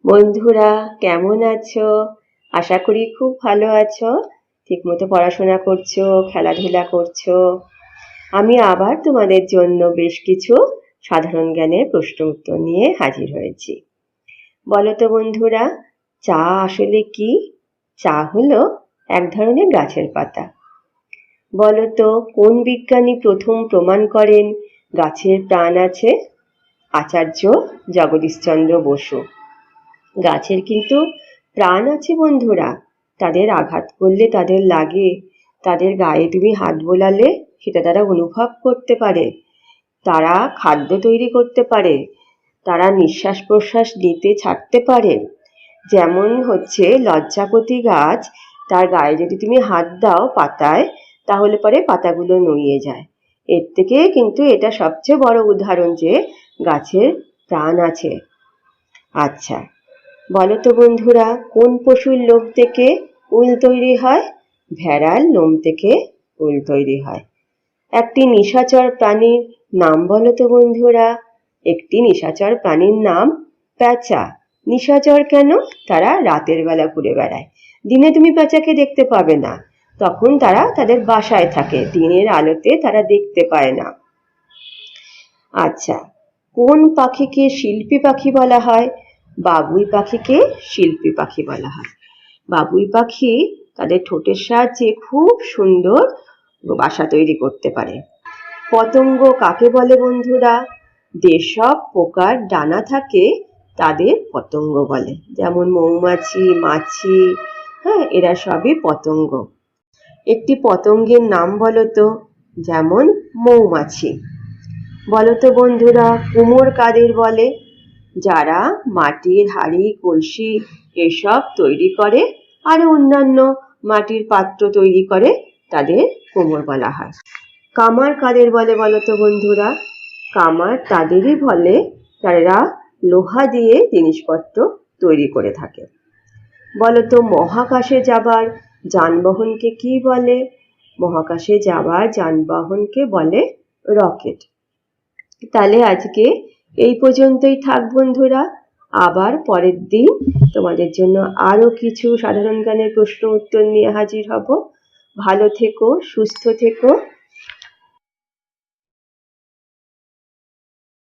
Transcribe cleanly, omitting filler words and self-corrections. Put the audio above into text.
বন্ধুরা, কেমন আছো? আশা করি খুব ভালো আছো। ঠিকমতো পড়াশোনা করছো, খেলাধুলা করছো। আমি আবার তোমাদের জন্য বেশ কিছু সাধারণ জ্ঞানের প্রশ্ন উত্তর নিয়ে হাজির হয়েছি। বলো তো বন্ধুরা, চা আসলে কি? চা হলো এক ধরনের গাছের পাতা। বলো তো, কোন বিজ্ঞানী প্রথম প্রমাণ করেন গাছের প্রাণ আছে? আচার্য জগদীশচন্দ্র বসু। গাছের কিন্তু প্রাণ আছে বন্ধুরা। তাদের আঘাত করলে তাদের লাগে, তাদের গায়ে তুমি হাত বোলালে সেটা তারা অনুভব করতে পারে, তারা খাদ্য তৈরি করতে পারে, তারা নিঃশ্বাস প্রশ্বাস নিতে ছাড়তে পারে। যেমন হচ্ছে লজ্জাপতি গাছ, তার গায়ে যদি তুমি হাত দাও পাতায়, তাহলে পরে পাতাগুলো নুয়ে যায়। এর থেকে কিন্তু এটা সবচেয়ে বড় উদাহরণ যে গাছের প্রাণ আছে। আচ্ছা, বলো তো বন্ধুরা, কোন পশুর লোম থেকে উল তৈরি হয়? ভেড়ার লোম থেকে উল তৈরি হয়। একটি নিশাচর প্রাণীর নাম বলো তো বন্ধুরা। একটি নিশাচর প্রাণীর নাম প্যাঁচা। নিশাচর কেন? তারা রাতের বেলা ঘুরে বেড়ায়, দিনে তুমি প্যাঁচাকে দেখতে পাবে না। তখন তারা তাদের বাসায় থাকে, দিনের আলোতে তারা দেখতে পায় না। আচ্ছা, কোন পাখিকে শিল্পী পাখি বলা হয়? বাবুই পাখিকে শিল্পী পাখি বলা হয়। বাবুই পাখি তাদের ঠোঁটের সাহায্যে খুব সুন্দর বাসা তৈরি করতে পারে। পতঙ্গ কাকে বলে বন্ধুরা? যেসব পোকার ডানা থাকে তাদের পতঙ্গ বলে, যেমন মৌমাছি, মাছি, এরা সবই পতঙ্গ। একটি পতঙ্গের নাম বলো তো। যেমন মৌমাছি। বলো তো বন্ধুরা, কুমোর কাদের বলে? যারা মাটির হাঁড়ি, কলসি এসব তৈরি করে আর অন্যান্য মাটির পাত্র তৈরি করে, তাদের কুমোর বলা হয়। কামার কাদের বলে বলো তো বন্ধুরা? কামার তাদেরই বলে যারা লোহা দিয়ে জিনিসপত্র তৈরি করে থাকে। বলো তো, মহাকাশে যাবার যানবাহনকে কি বলে? মহাকাশে যাবার যানবাহনকে বলে রকেট। তাহলে আজকে এই পর্যন্তই থাক বন্ধুরা। আবার পরের দিন তোমাদের জন্য আরো কিছু সাধারণ জ্ঞানের প্রশ্ন উত্তর নিয়ে হাজির হব। ভালো থেকো, সুস্থ থেকো।